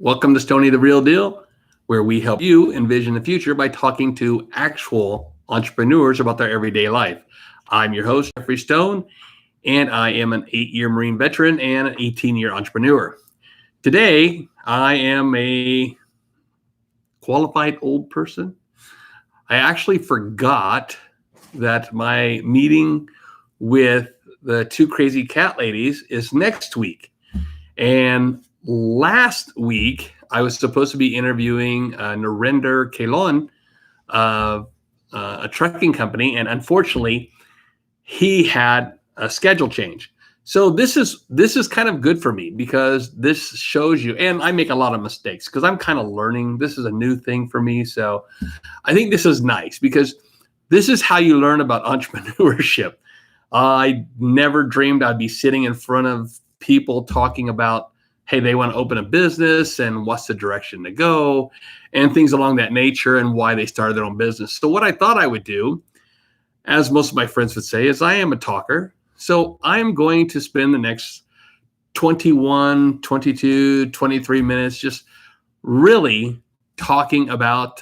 Welcome to Stoney, the Real Deal, where we help you envision the future by talking to actual entrepreneurs about their everyday life. I'm your host, Jeffrey Stone, and I am an 8-year Marine veteran and an 18-year entrepreneur. Today, I am a qualified old person. I actually forgot that my meeting with the two crazy cat ladies is next week. And last week, I was supposed to be interviewing Narendra Kahlon of a trucking company, and unfortunately, he had a schedule change. So this is kind of good for me because this shows you, and I make a lot of mistakes because I'm kind of learning. This is a new thing for me, so I think this is nice because this is how you learn about entrepreneurship. I never dreamed I'd be sitting in front of people talking about, hey, they want to open a business and what's the direction to go and things along that nature and why they started their own business. So what I thought I would do, as most of my friends would say, is I am a talker. So I'm going to spend the next 21, 22, 23 minutes just really talking about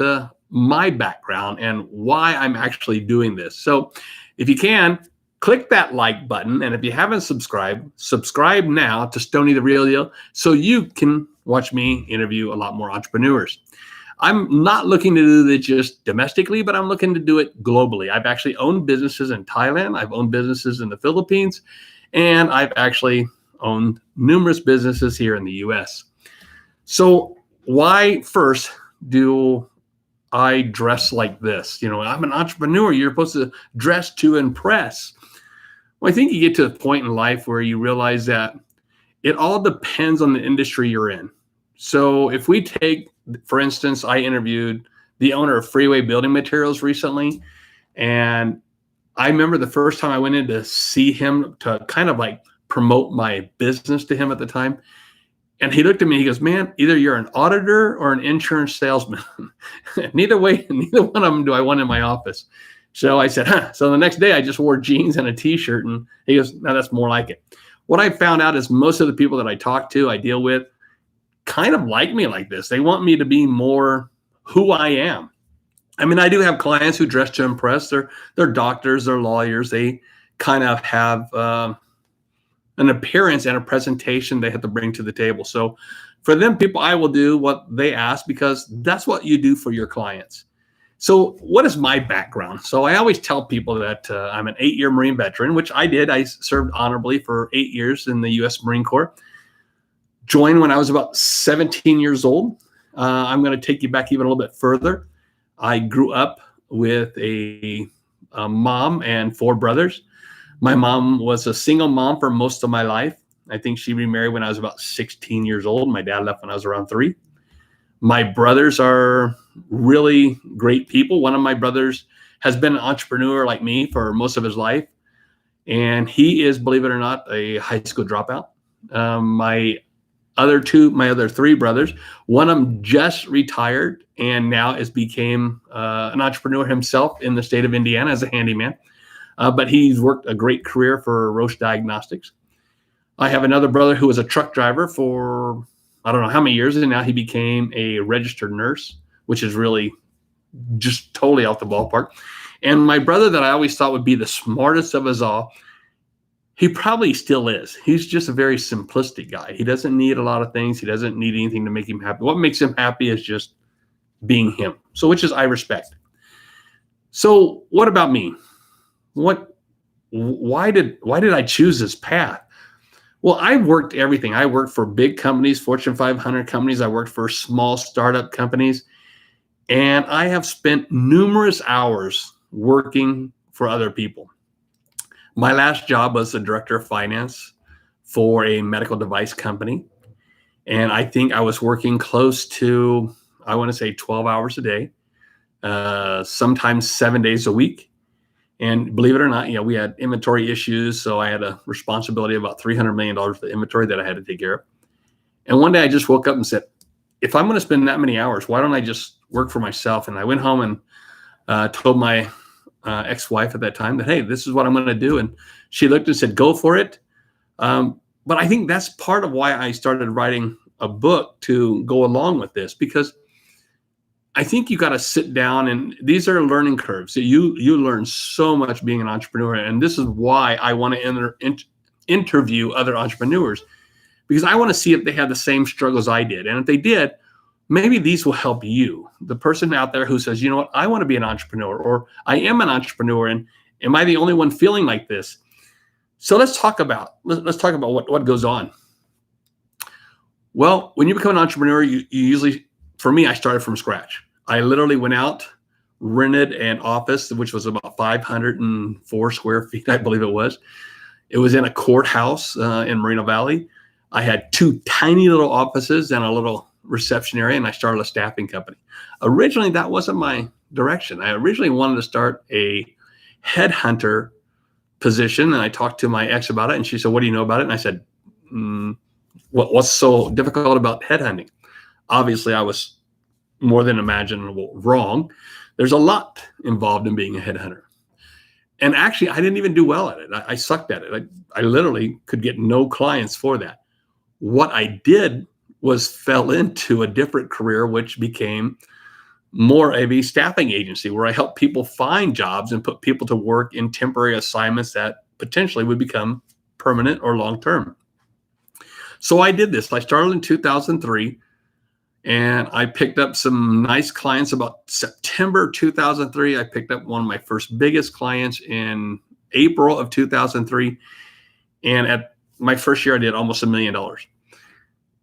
my background and why I'm actually doing this. So if you can, click that like button. And if you haven't subscribed, subscribe now to Stoney the Real Deal so you can watch me interview a lot more entrepreneurs. I'm not looking to do this just domestically, but I'm looking to do it globally. I've actually owned businesses in Thailand. I've owned businesses in the Philippines, and I've actually owned numerous businesses here in the US. So why first do I dress like this? You know, I'm an entrepreneur. You're supposed to dress to impress. Well, I think you get to a point in life where you realize that it all depends on the industry you're in. So if we take, for instance, I interviewed the owner of Freeway Building Materials recently. And I remember the first time I went in to see him to kind of like promote my business to him at the time. And he looked at me, he goes, man, either you're an auditor or an insurance salesman. Neither one of them do I want in my office. So I said, huh. So the next day I just wore jeans and a t-shirt, and he goes, no, that's more like it. What I found out is most of the people that I talk to, I deal with, kind of like me like this. They want me to be more who I am. I mean, I do have clients who dress to impress. They're doctors, they're lawyers. They kind of have an appearance and a presentation they have to bring to the table. So for them people, I will do what they ask because that's what you do for your clients. So what is my background? So I always tell people that I'm an 8-year Marine veteran, which I did. I served honorably for 8 years in the U.S. Marine Corps. Joined when I was about 17 years old. I'm going to take you back even a little bit further. I grew up with a mom and 4 brothers. My mom was a single mom for most of my life. I think she remarried when I was about 16 years old. My dad left when I was around 3. My brothers are really great people. One of my brothers has been an entrepreneur like me for most of his life. And he is, believe it or not, a high school dropout. My other 3 brothers, one of them just retired and now became an entrepreneur himself in the state of Indiana as a handyman. But he's worked a great career for Roche Diagnostics. I have another brother who was a truck driver for I don't know how many years, and now he became a registered nurse, which is really just totally off the ballpark. And my brother that I always thought would be the smartest of us all, he probably still is. He's just a very simplistic guy. He doesn't need a lot of things. He doesn't need anything to make him happy. What makes him happy is just being him. So, which is I respect. So what about me? Why did I choose this path? Well, I've worked everything. I worked for big companies, Fortune 500 companies. I worked for small startup companies. And I have spent numerous hours working for other people. My last job was the director of finance for a medical device company. And I think I was working close to, I want to say 12 hours a day, sometimes 7 days a week. And believe it or not, we had inventory issues. So I had a responsibility of about $300 million for the inventory that I had to take care of. And one day I just woke up and said, if I'm going to spend that many hours, why don't I just work for myself? And I went home and told my ex-wife at that time that, hey, this is what I'm going to do. And she looked and said, go for it. But I think that's part of why I started writing a book to go along with this, because I think you got to sit down, and these are learning curves. So you learn so much being an entrepreneur, and this is why I want to interview other entrepreneurs, because I want to see if they had the same struggles I did, and if they did, maybe these will help you, the person out there who says, you know what, I want to be an entrepreneur, or I am an entrepreneur, and am I the only one feeling like this? So let's talk about what goes on. Well, when you become an entrepreneur, you usually, for me, I started from scratch. I literally went out, rented an office, which was about 504 square feet, I believe it was. It was in a courthouse in Moreno Valley. I had two tiny little offices and a little reception area, and I started a staffing company. Originally, that wasn't my direction. I originally wanted to start a headhunter position, and I talked to my ex about it, and she said, what do you know about it? And I said, what's so difficult about headhunting? Obviously, I was more than imaginable wrong. There's a lot involved in being a headhunter. And actually, I didn't even do well at it. I sucked at it. I literally could get no clients for that. What I did was fell into a different career, which became more of a staffing agency, where I help people find jobs and put people to work in temporary assignments that potentially would become permanent or long-term. So I did this. I started in 2003, and I picked up some nice clients. About September 2003, I picked up one of my first biggest clients in April of 2003. And at my first year, I did almost $1 million.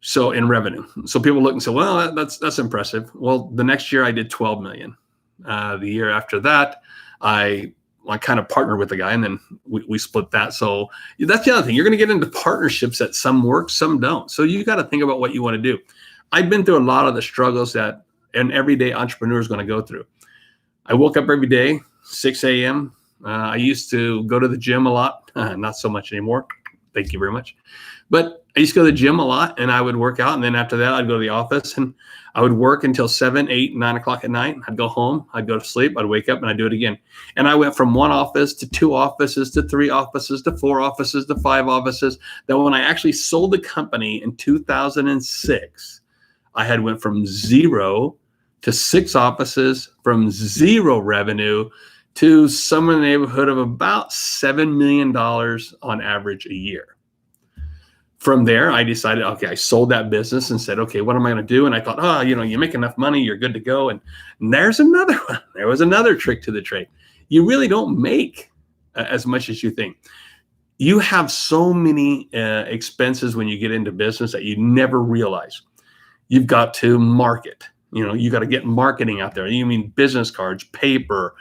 So in revenue. So people look and say, well, that's impressive. Well, the next year I did 12 million. The year after that, I kind of partnered with the guy, and then we split that. So that's the other thing. You're going to get into partnerships that some work, some don't. So you got to think about what you want to do. I've been through a lot of the struggles that an everyday entrepreneur is going to go through. I woke up every day, 6 a.m. I used to go to the gym a lot. Not so much anymore. Thank you very much. But I used to go to the gym a lot, and I would work out. And then after that, I'd go to the office, and I would work until 7, 8, 9 o'clock at night. I'd go home. I'd go to sleep. I'd wake up, and I'd do it again. And I went from one office to 2 offices to 3 offices to 4 offices to 5 offices. That when I actually sold the company in 2006, I had went from 0 to 6 offices, from 0 revenue to somewhere in the neighborhood of about $7 million on average a year. From there, I decided, okay, I sold that business and said, okay, what am I going to do? And I thought, you make enough money, you're good to go. And there's another one. There was another trick to the trade. You really don't make as much as you think. You have so many expenses when you get into business that you never realize. You've got to market. You got to get marketing out there. You mean business cards, paper.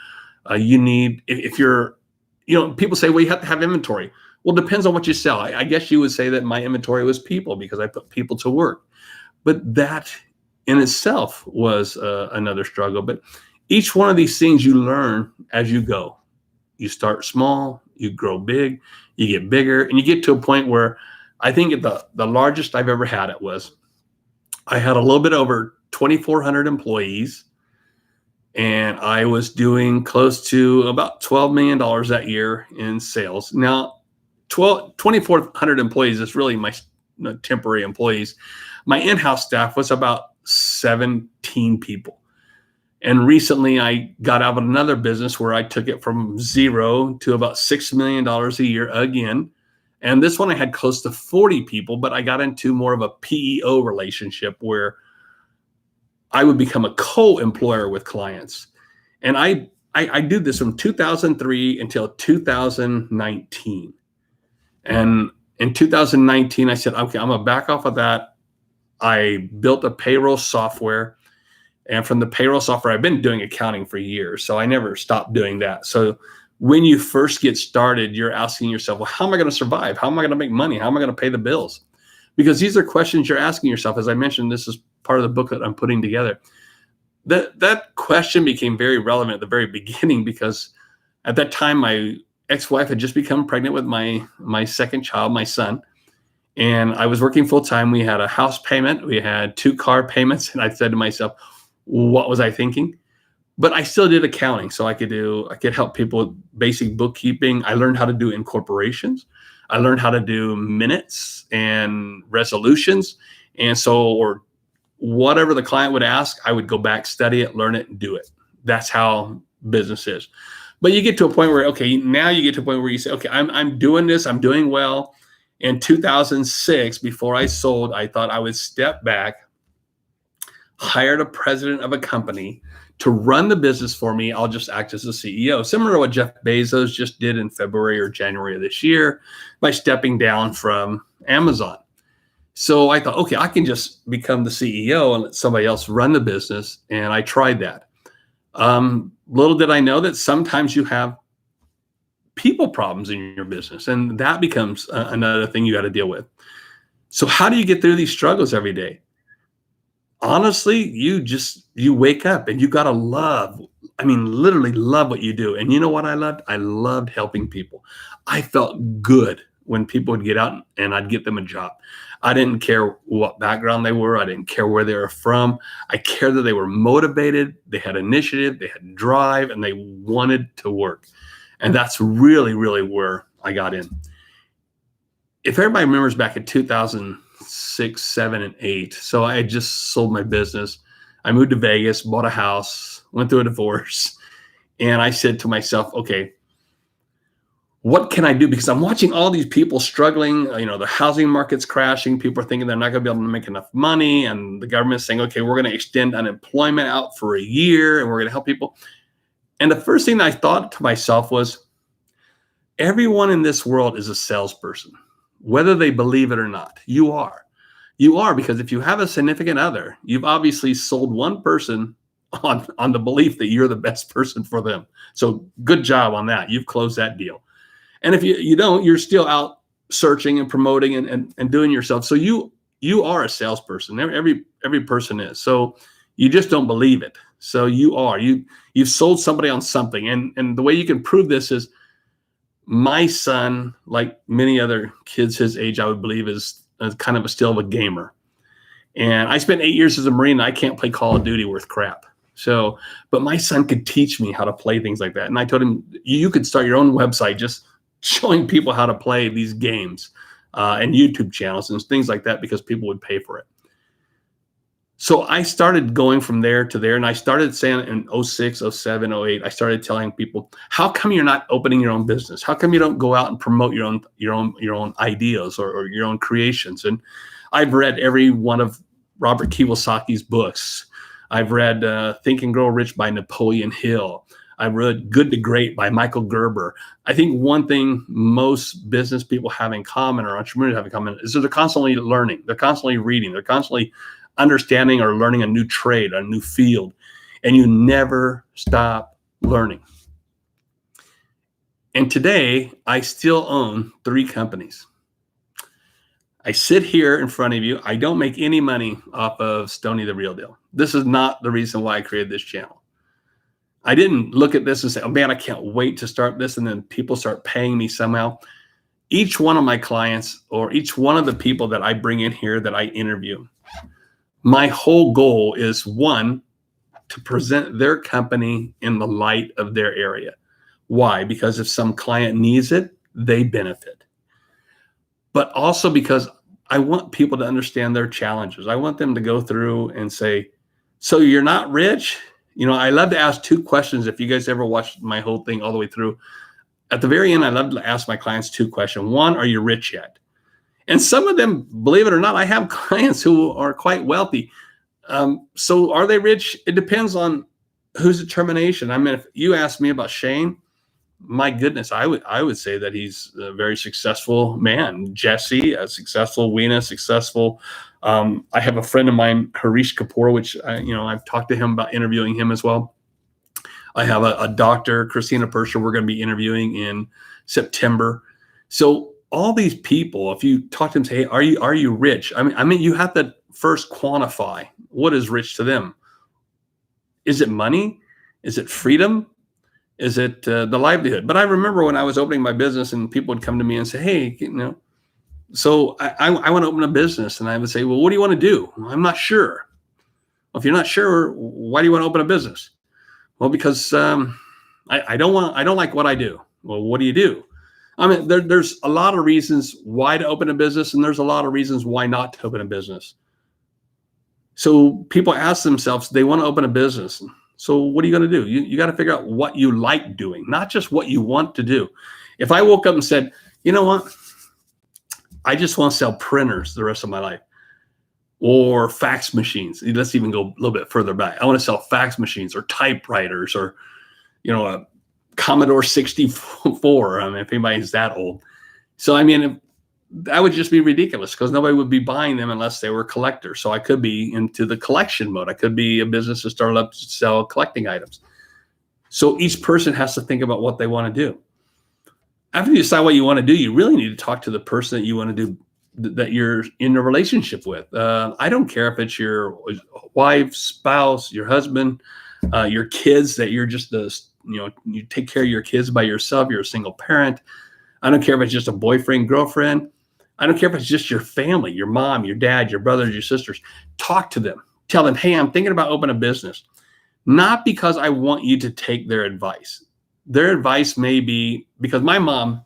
You need, if you're, people say, well, you have to have inventory. Well, it depends on what you sell. I guess you would say that my inventory was people, because I put people to work. But that in itself was another struggle. But each one of these things you learn as you go. You start small, you grow big, you get bigger, and you get to a point where I think the largest I've ever had it was, I had a little bit over 2,400 employees, and I was doing close to about $12 million that year in sales. Now, 2,400 employees is really my temporary employees. My in-house staff was about 17 people. And recently I got out of another business where I took it from 0 to about $6 million a year again. And this one I had close to 40 people, but I got into more of a PEO relationship where I would become a co-employer with clients. And I did this from 2003 until 2019. And in 2019, I said, okay, I'm going to back off of that. I built a payroll software. And from the payroll software, I've been doing accounting for years. So I never stopped doing that. So when you first get started, you're asking yourself, well, how am I going to survive? How am I going to make money? How am I going to pay the bills? Because these are questions you're asking yourself. As I mentioned, this is part of the book that I'm putting together. That question became very relevant at the very beginning, because at that time, my ex-wife had just become pregnant with my second child, my son. And I was working full time. We had a house payment. We had 2 car payments. And I said to myself, what was I thinking? But I still did accounting. So I could help people with basic bookkeeping. I learned how to do incorporations. I learned how to do minutes and resolutions. And so, or whatever the client would ask, I would go back, study it, learn it, and do it. That's how business is. But you get to a point where, okay, now you get to a point where you say, okay, I'm doing this, I'm doing well. In 2006, before I sold, I thought I would step back, hired a president of a company to run the business for me. I'll just act as the CEO, similar to what Jeff Bezos just did in February or January of this year by stepping down from Amazon. So I thought, okay, I can just become the CEO and let somebody else run the business. And I tried that. Little did I know that sometimes you have people problems in your business, and that becomes another thing you got to deal with. So how do you get through these struggles every day? Honestly, you wake up and you got to literally love what you do. And you know what I loved? I loved helping people. I felt good when people would get out and I'd get them a job. I didn't care what background they were. I didn't care where they were from. I cared that they were motivated, they had initiative, they had drive, and they wanted to work. And that's really, really where I got in. If everybody remembers back in 2006, 7, and 8, so I had just sold my business. I moved to Vegas, bought a house, went through a divorce. And I said to myself, okay, what can I do? Because I'm watching all these people struggling. The housing market's crashing. People are thinking they're not going to be able to make enough money. And the government's saying, okay, we're going to extend unemployment out for a year and we're going to help people. And the first thing I thought to myself was, everyone in this world is a salesperson, whether they believe it or not. You are. You are, because if you have a significant other, you've obviously sold one person on the belief that you're the best person for them. So good job on that. You've closed that deal. And if you don't, you're still out searching and promoting and doing yourself. So you are a salesperson. Every person is. So you just don't believe it. So you've sold somebody on something. And the way you can prove this is, my son, like many other kids his age, I would believe, is kind of still a gamer. And I spent 8 years as a Marine. And I can't play Call of Duty worth crap. So, but my son could teach me how to play things like that. And I told him, you could start your own website just showing people how to play these games and YouTube channels and things like that, because people would pay for it. So I started going from there to there, and I started saying in 06, 07, 08, I started telling people, how come you're not opening your own business? How come you don't go out and promote your own ideas or your own creations? And I've read every one of Robert Kiyosaki's books. I've read Think and Grow Rich by Napoleon Hill. I've read Good to Great by Michael Gerber. I think one thing most business people have in common, or entrepreneurs have in common, is that they're constantly learning. They're constantly reading. They're constantly understanding or learning a new trade, a new field. And you never stop learning. And today, I still own 3 companies. I sit here in front of you. I don't make any money off of Stoney the Real Deal. This is not the reason why I created this channel. I didn't look at this and say, oh man, I can't wait to start this, and then people start paying me somehow. Each one of my clients, or each one of the people that I bring in here that I interview, my whole goal is, one, to present their company in the light of their area. Why? Because if some client needs it, they benefit. But also because I want people to understand their challenges. I want them to go through and say, so you're not rich? I love to ask 2 questions. If you guys ever watched my whole thing all the way through, at the very end, I love to ask my clients 2 questions. One, are you rich yet? And some of them, believe it or not, I have clients who are quite wealthy. So are they rich? It depends on whose determination. I mean, if you ask me about Shane, my goodness, I would say that he's a very successful man. Jesse, a successful. Weena, successful. I have a friend of mine, Harish Kapoor, which I've talked to him about interviewing him as well. I have a doctor, Christina Persher, we're going to be interviewing in September. So all these people, if you talk to them, say, hey, are you rich? I mean, you have to first quantify what is rich to them. Is it money? Is it freedom? Is it the livelihood? But I remember when I was opening my business and people would come to me and say, hey, so I want to open a business. And I would say, well, what do you want to do? Well, I'm not sure. Well, if you're not sure, why do you want to open a business? Well, because I don't like what I do. Well, what do you do? I mean, there's a lot of reasons why to open a business, and there's a lot of reasons why not to open a business. So people ask themselves, they want to open a business. So what are you going to do? You got to figure out what you like doing, not just what you want to do. If I woke up and said, you know what, I just want to sell printers the rest of my life, or fax machines. Let's even go a little bit further back. I want to sell fax machines or typewriters or, a Commodore 64. I mean, if anybody's that old. So, I mean, that would just be ridiculous because nobody would be buying them unless they were collectors. So I could be into the collection mode. I could be a business that started up to sell collecting items. So each person has to think about what they want to do. After you decide what you want to do, you really need to talk to the person that you want to do, that you're in a relationship with. I don't care if it's your wife, spouse, your husband, your kids, that you're just you take care of your kids by yourself. You're a single parent. I don't care if it's just a boyfriend, girlfriend. I don't care if it's just your family, your mom, your dad, your brothers, your sisters. Talk to them. Tell them, hey, I'm thinking about opening a business. Not because I want you to take their advice. Their advice may be because my mom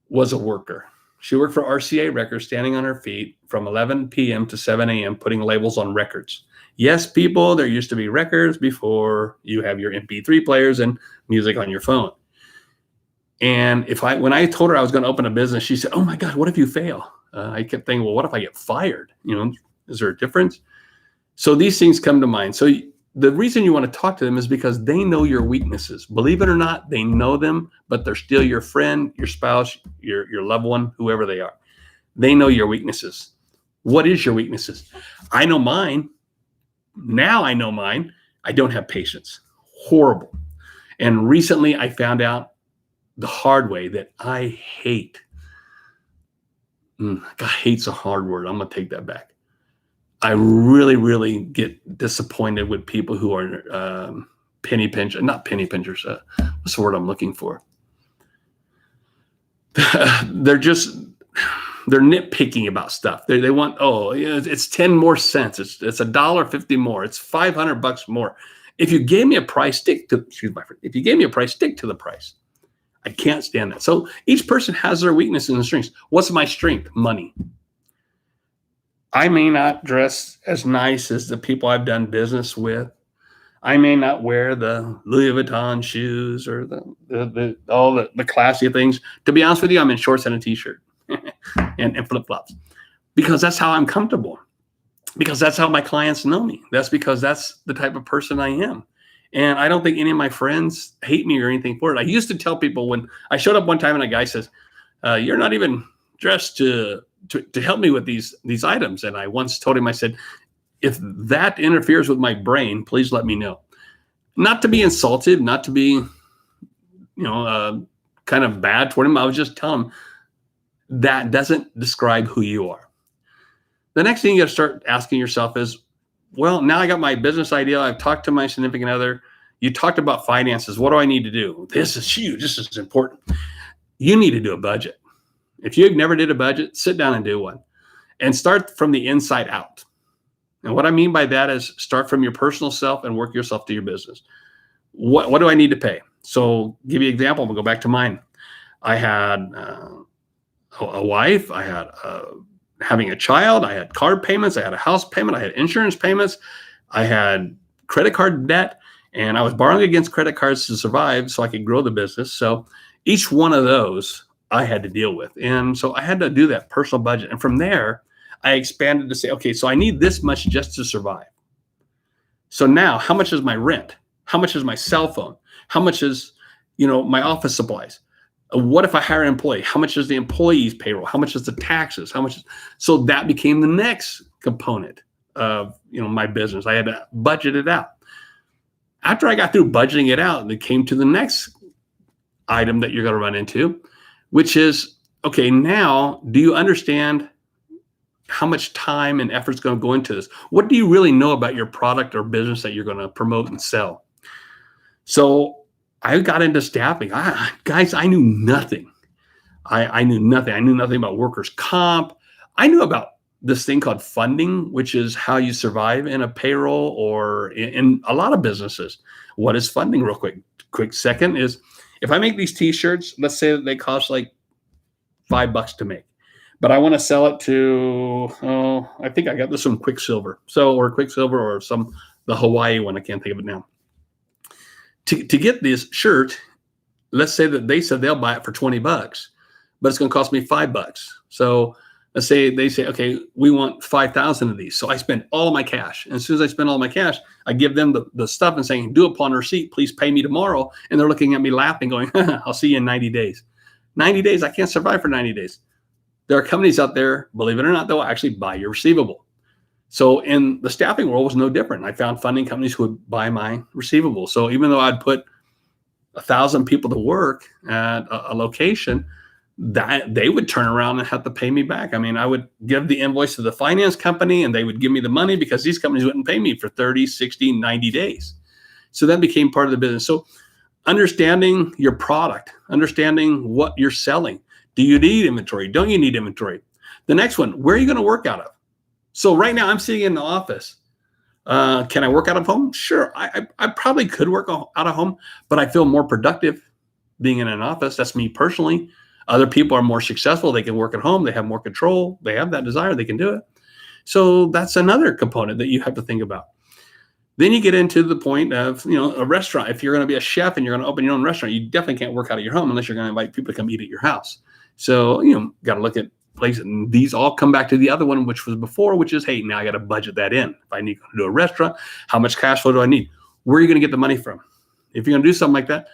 was a worker. She worked for RCA Records, standing on her feet from 11 p.m. to 7 a.m., putting labels on records. Yes, people, there used to be records before you have your MP3 players and music on your phone. And when I told her I was going to open a business, she said, oh my God, what if you fail? I kept thinking, well, what if I get fired? Is there a difference? So these things come to mind. So the reason you want to talk to them is because they know your weaknesses. Believe it or not, they know them, but they're still your friend, your spouse, your loved one, whoever they are. They know your weaknesses. What is your weaknesses? I know mine. Now I know mine. I don't have patience. Horrible. And recently I found out the hard way that I hate. God, hate's a hard word. I'm going to take that back. I really, really get disappointed with people who are penny pinchers, not penny pinchers. What's the word I'm looking for? They're nitpicking about stuff. They want, it's 10 more cents. It's $1.50 more. It's $500 more. If you gave me a price, stick to the price. I can't stand that. So each person has their weaknesses and strengths. What's my strength? Money. I may not dress as nice as the people I've done business with. I may not wear the Louis Vuitton shoes or all the classy things. To be honest with you, I'm in shorts and a t-shirt and flip-flops because that's how I'm comfortable, because that's how my clients know me. That's because that's the type of person I am. And I don't think any of my friends hate me or anything for it. I used to tell people when I showed up one time and a guy says, you're not even dressed to help me with these items. And I once told him, I said, if that interferes with my brain, please let me know. Not to be insulted, not to be, kind of bad toward him. I was just telling him that doesn't describe who you are. The next thing you got to start asking yourself is, well, now I got my business idea. I've talked to my significant other. You talked about finances. What do I need to do? This is huge. This is important. You need to do a budget. If you've never did a budget, sit down and do one and start from the inside out. And what I mean by that is start from your personal self and work yourself to your business. What do I need to pay? So give you an example. I'm going to go back to mine. I had a wife. I had having a child. I had car payments. I had a house payment. I had insurance payments. I had credit card debt. And I was borrowing against credit cards to survive so I could grow the business. So each one of those I had to deal with. And so I had to do that personal budget. And from there, I expanded to say, okay, so I need this much just to survive. So now how much is my rent? How much is my cell phone? How much is, my office supplies? What if I hire an employee? How much is the employee's payroll? How much is the taxes? So that became the next component of, my business. I had to budget it out. After I got through budgeting it out, it came to the next item that you're going to run into, which is, okay, now do you understand how much time and effort is going to go into this? What do you really know about your product or business that you're going to promote and sell? So I got into staffing. Guys, I knew nothing. I knew nothing. I knew nothing about workers' comp. I knew about this thing called funding, which is how you survive in a payroll or in a lot of businesses. What is funding? Real quick second is if I make these t-shirts, let's say that they cost like $5 to make. but I want to sell it to, oh, I think I got this from Quicksilver. Or Quicksilver or the Hawaii one. I can't think of it now. To get this shirt, let's say that they said they'll buy it for $20, but it's going to cost me $5. So let's say they say, okay, we want 5,000 of these. So I spend all of my cash. And as soon as I spend all my cash, I give them the stuff and saying, due upon receipt, please pay me tomorrow. And they're looking at me laughing, going, I'll see you in 90 days. 90 days, I can't survive for 90 days. There are companies out there, believe it or not, that will actually buy your receivable. So in the staffing world was no different. I found funding companies who would buy my receivable. So even though I'd put 1,000 people to work at a location, that they would turn around and have to pay me back. I mean, I would give the invoice to the finance company and they would give me the money because these companies wouldn't pay me for 30, 60, 90 days. So that became part of the business. So understanding your product, understanding what you're selling. Do you need inventory? Don't you need inventory? The next one, where are you going to work out of? So right now I'm sitting in the office. Can I work out of home? Sure. I probably could work out of home, but I feel more productive being in an office. That's me personally. Other people are more successful. They can work at home. They have more control. They have that desire. They can do it. So that's another component that you have to think about. Then you get into the point of, a restaurant. If you're going to be a chef and you're going to open your own restaurant, you definitely can't work out of your home unless you're going to invite people to come eat at your house. So, got to look at places. And these all come back to the other one, which was before, which is, hey, now I got to budget that in. If I need to do a restaurant, how much cash flow do I need? Where are you going to get the money from? If you're going to do something like that,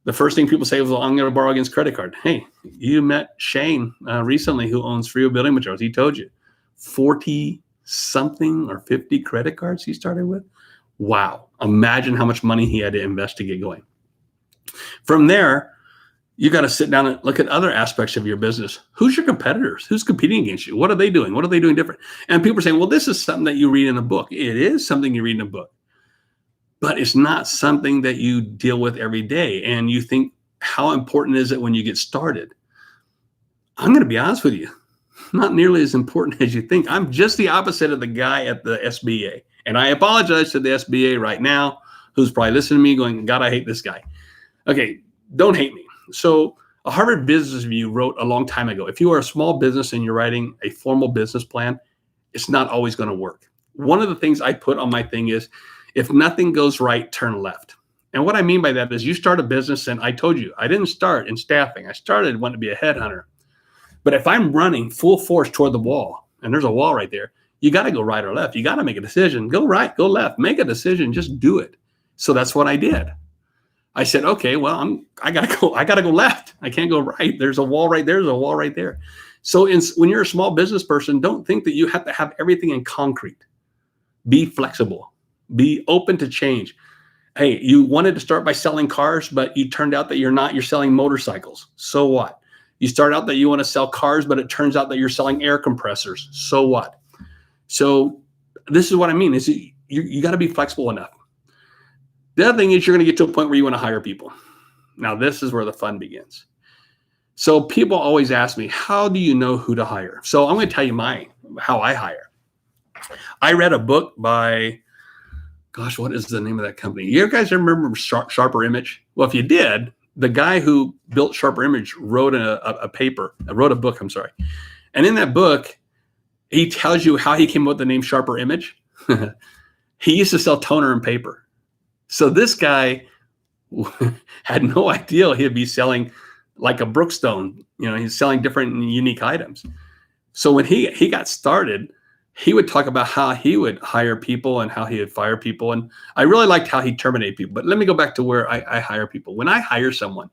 the first thing people say is, well, I'm going to borrow against credit card. Hey, you met Shane recently who owns Frio Building Materials. He told you 40 something or 50 credit cards he started with. Wow. Imagine how much money he had to invest to get going. From there, you got to sit down and look at other aspects of your business. Who's your competitors? Who's competing against you? What are they doing? What are they doing different? And people are saying, well, this is something that you read in a book. It is something you read in a book, but it's not something that you deal with every day. And you think, how important is it when you get started? I'm going to be honest with you, not nearly as important as you think. I'm just the opposite of the guy at the SBA. And I apologize to the SBA right now, who's probably listening to me going, God, I hate this guy. Okay, don't hate me. So a Harvard Business Review wrote a long time ago, if you are a small business and you're writing a formal business plan, it's not always going to work. One of the things I put on my thing is, if nothing goes right, turn left. And what I mean by that is you start a business, and I told you, I didn't start in staffing. I started wanting to be a headhunter. But if I'm running full force toward the wall, and there's a wall right there, you got to go right or left. You got to make a decision. Go right, go left, make a decision, just do it. So that's what I did. I said, okay, well, I gotta go left. I can't go right. There's a wall right there. There's a wall right there. So when you're a small business person, don't think that you have to have everything in concrete. Be flexible. Be open to change. Hey, you wanted to start by selling cars, but you turned out that you're not. You're selling motorcycles. So what? You start out that you want to sell cars, but it turns out that you're selling air compressors. So what? So this is what I mean. Is you got to be flexible enough. The other thing is you're going to get to a point where you want to hire people. Now, this is where the fun begins. So people always ask me, how do you know who to hire? So I'm going to tell you how I hire. I read a book by, gosh, what is the name of that company? You guys remember Sharper Image? Well, if you did, the guy who built Sharper Image wrote a book, I'm sorry. And in that book, he tells you how he came up with the name Sharper Image. He used to sell toner and paper. So this guy had no idea he'd be selling like a Brookstone. He's selling different and unique items. So when he got started, he would talk about how he would hire people and how he would fire people. And I really liked how he terminated people. But let me go back to where I hire people. When I hire someone,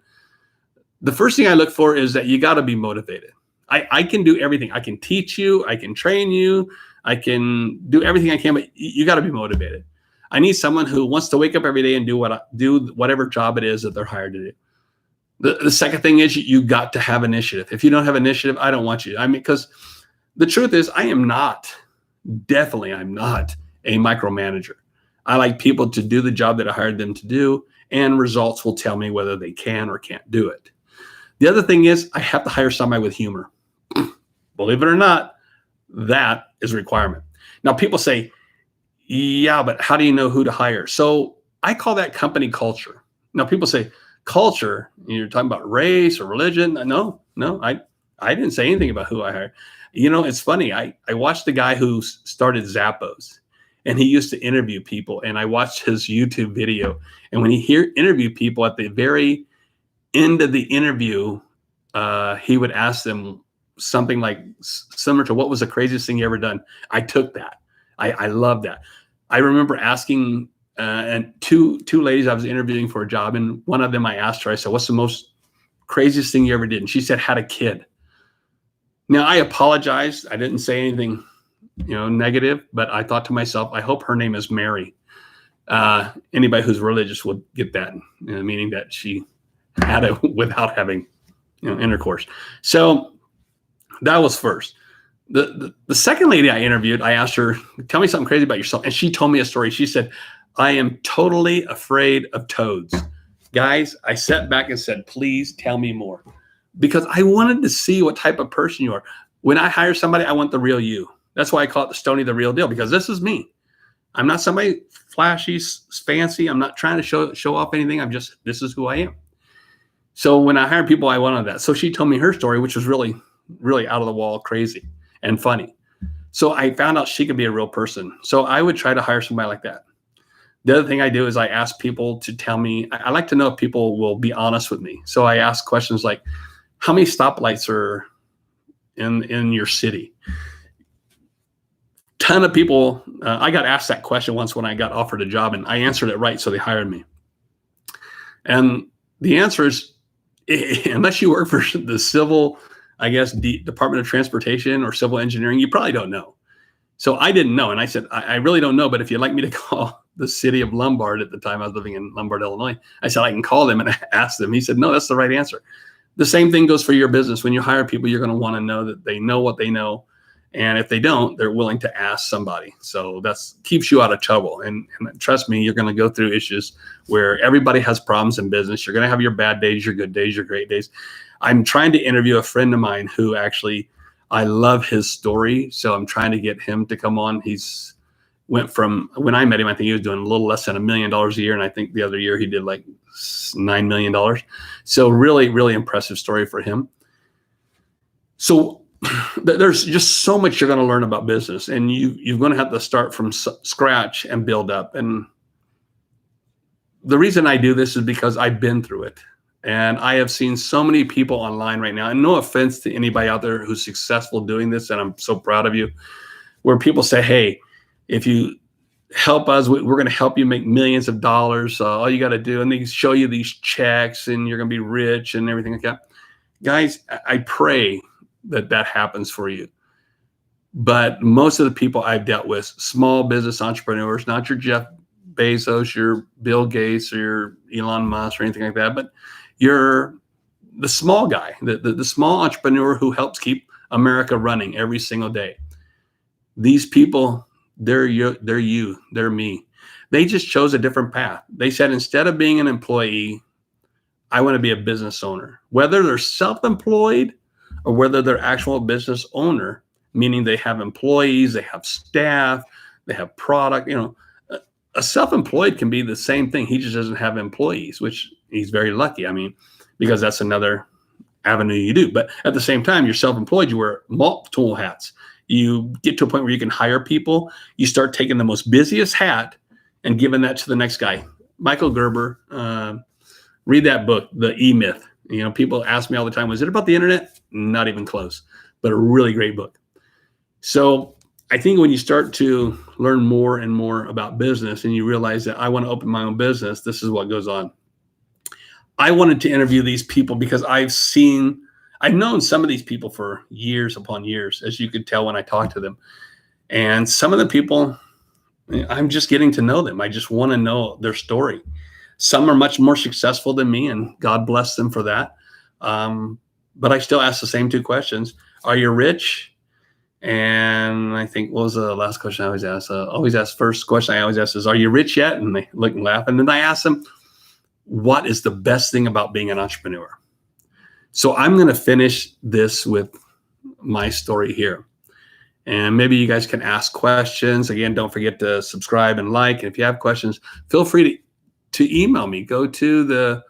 the first thing I look for is that you got to be motivated. I can do everything. I can teach you. I can train you. I can do everything I can, but you got to be motivated. I need someone who wants to wake up every day and do whatever job it is that they're hired to do. The second thing is you got to have initiative. If you don't have initiative, I don't want you. Because the truth is I'm not a micromanager. I like people to do the job that I hired them to do, and results will tell me whether they can or can't do it. The other thing is I have to hire somebody with humor. Believe it or not, that is a requirement. Now people say, yeah, but how do you know who to hire? So I call that company culture. Now people say culture, you're talking about race or religion. No, I didn't say anything about who I hired. You know, it's funny. I watched the guy who started Zappos, and he used to interview people, and I watched his YouTube video. And when he interviewed people, at the very end of the interview, he would ask them something like similar to, what was the craziest thing you ever done? I took that. I love that. I remember asking and two ladies I was interviewing for a job, and one of them I asked her, I said, what's the most craziest thing you ever did? And she said, had a kid. Now, I apologized. I didn't say anything, negative, but I thought to myself, I hope her name is Mary. Anybody who's religious would get that, meaning that she had it without having, intercourse. So that was first. The second lady I interviewed, I asked her, tell me something crazy about yourself. And she told me a story. She said, I am totally afraid of toads. Guys, I sat back and said, please tell me more. Because I wanted to see what type of person you are. When I hire somebody, I want the real you. That's why I call it the Stoney, the real deal, because this is me. I'm not somebody flashy, fancy. I'm not trying to show off anything. This is who I am. So when I hire people, I wanted that. So she told me her story, which was really, really out of the wall, crazy and funny. So I found out she could be a real person. So I would try to hire somebody like that. The other thing I do is I ask people to tell me, I like to know if people will be honest with me. So I ask questions like, how many stoplights are in your city? Ton of people, I got asked that question once when I got offered a job, and I answered it right, so they hired me. And the answer is, unless you work for the civil, I guess, Department of Transportation or civil engineering, you probably don't know. So I didn't know. And I said, I really don't know, but if you'd like me to call the city of Lombard, at the time I was living in Lombard, Illinois, I said, I can call them and ask them. He said, no, that's the right answer. The same thing goes for your business. When you hire people, you're going to want to know that they know what they know. And if they don't, they're willing to ask somebody. So that's keeps you out of trouble. And trust me, you're going to go through issues where everybody has problems in business. You're going to have your bad days, your good days, your great days. I'm trying to interview a friend of mine who actually, I love his story. So I'm trying to get him to come on. He's went from, when I met him, I think he was doing a little less than $1 million a year. And I think the other year he did like $9 million. So really, really impressive story for him. So there's just so much you're going to learn about business, and you're going to have to start from scratch and build up. And the reason I do this is because I've been through it, and I have seen so many people online right now, and no offense to anybody out there who's successful doing this, and I'm so proud of you, where people say, hey, if you help us, we're going to help you make millions of dollars. All you got to do, and they show you these checks and you're going to be rich and everything like that. Guys, I pray that happens for you. But most of the people I've dealt with, small business entrepreneurs, not your Jeff Bezos, your Bill Gates, or your Elon Musk, or anything like that, but you're the small guy, the small entrepreneur who helps keep America running every single day. These people, they're me. They just chose a different path. They said, instead of being an employee, I want to be a business owner. Whether they're self-employed or whether they're actual business owner, meaning they have employees, they have staff, they have product. A self-employed can be the same thing. He just doesn't have employees, which he's very lucky. I mean, because that's another avenue you do. But at the same time, you're self-employed, you wear multiple hats. You get to a point where you can hire people. You start taking the most busiest hat and giving that to the next guy. Michael Gerber, read that book, The E-Myth. People ask me all the time, was it about the internet? Not even close, but a really great book. So I think when you start to learn more and more about business, and you realize that I want to open my own business, this is what goes on. I wanted to interview these people because I've known some of these people for years upon years, as you could tell when I talk to them. And some of the people, I'm just getting to know them. I just want to know their story. Some are much more successful than me, and God bless them for that. But I still ask the same two questions. Are you rich? And I think, what was the last question I always ask? First question I always ask is, are you rich yet? And they look and laugh. And then I ask them, what is the best thing about being an entrepreneur? So I'm going to finish this with my story here. And maybe you guys can ask questions. Again, don't forget to subscribe and like. And if you have questions, feel free to email me. Go to the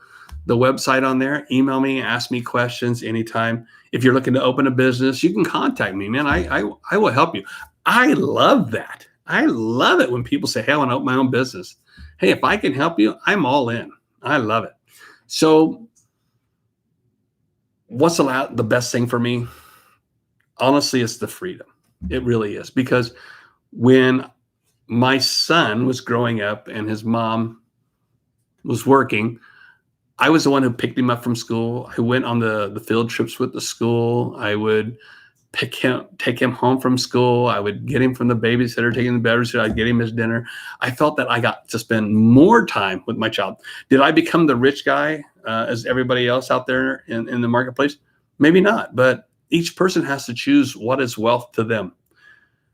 the website on there. Email me, ask me questions anytime. If you're looking to open a business, you can contact me, man. I will help you. I love that. I love it when people say, hey, I want to open my own business. Hey, if I can help you, I'm all in. I love it. So what's the best thing for me? Honestly, it's the freedom. It really is. Because when my son was growing up and his mom was working, I was the one who picked him up from school. I went on the field trips with the school. I would take him home from school. I would get him from the babysitter, take him to the babysitter. I'd get him his dinner. I felt that I got to spend more time with my child. Did I become the rich guy as everybody else out there in the marketplace? Maybe not, but each person has to choose what is wealth to them.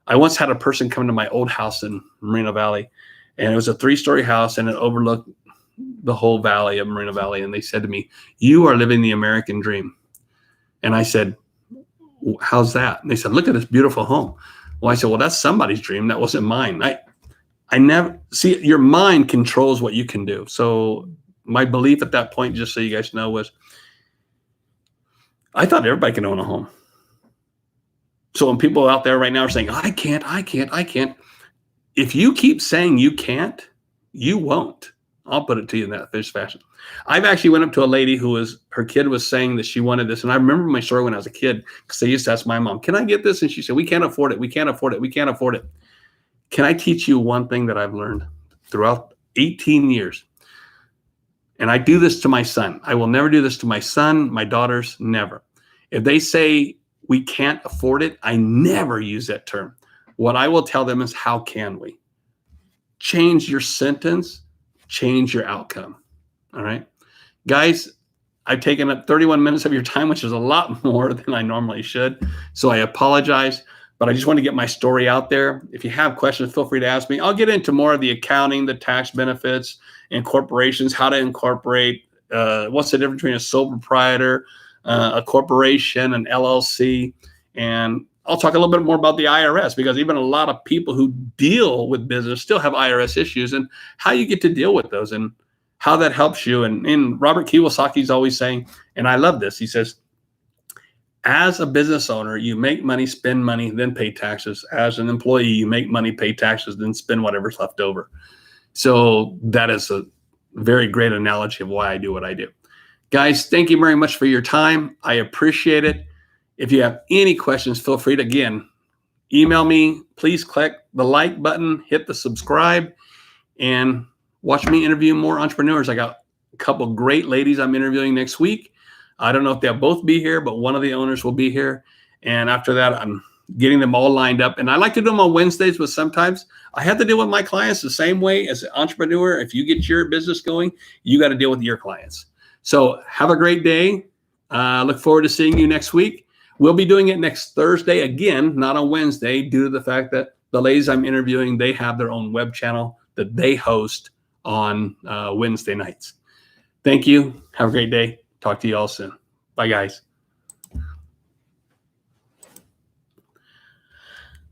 I once had a person come to my old house in Moreno Valley, and it was a 3-story house, and it overlooked the whole valley of Moreno Valley. And they said to me, "You are living the American dream." And I said, "How's that?" And they said, "Look at this beautiful home." Well, I said, "Well, that's somebody's dream. That wasn't mine." I never see, your mind controls what you can do. So my belief at that point, just so you guys know, was I thought everybody can own a home. So when people out there right now are saying, I can't. If you keep saying you can't, you won't. I'll put it to you in that fashion. I've actually went up to a lady her kid was saying that she wanted this. And I remember my story when I was a kid, because I used to ask my mom, "Can I get this?" And she said, "We can't afford it. We can't afford it. We can't afford it." Can I teach you one thing that I've learned throughout 18 years? And I do this to my son. I will never do this to my son, my daughters, never. If they say we can't afford it, I never use that term. What I will tell them is, how can we? Change your sentence, change your outcome. All right. Guys, I've taken up 31 minutes of your time, which is a lot more than I normally should. So I apologize, but I just want to get my story out there. If you have questions, feel free to ask me. I'll get into more of the accounting, the tax benefits, and corporations, how to incorporate, what's the difference between a sole proprietor, a corporation, an LLC, and I'll talk a little bit more about the IRS, because even a lot of people who deal with business still have IRS issues, and how you get to deal with those and how that helps you. And Robert Kiyosaki's always saying, and I love this, he says, as a business owner, you make money, spend money, then pay taxes. As an employee, you make money, pay taxes, then spend whatever's left over. So that is a very great analogy of why I do what I do. Guys, thank you very much for your time. I appreciate it. If you have any questions, feel free to, again, email me. Please click the like button, hit the subscribe, and watch me interview more entrepreneurs. I got a couple great ladies I'm interviewing next week. I don't know if they'll both be here, but one of the owners will be here. And after that, I'm getting them all lined up. And I like to do them on Wednesdays, but sometimes I have to deal with my clients the same way as an entrepreneur. If you get your business going, you got to deal with your clients. So have a great day. Look forward to seeing you next week. We'll be doing it next Thursday again, not on Wednesday, due to the fact that the ladies I'm interviewing, they have their own web channel that they host on Wednesday nights. Thank you. Have a great day. Talk to you all soon. Bye, guys.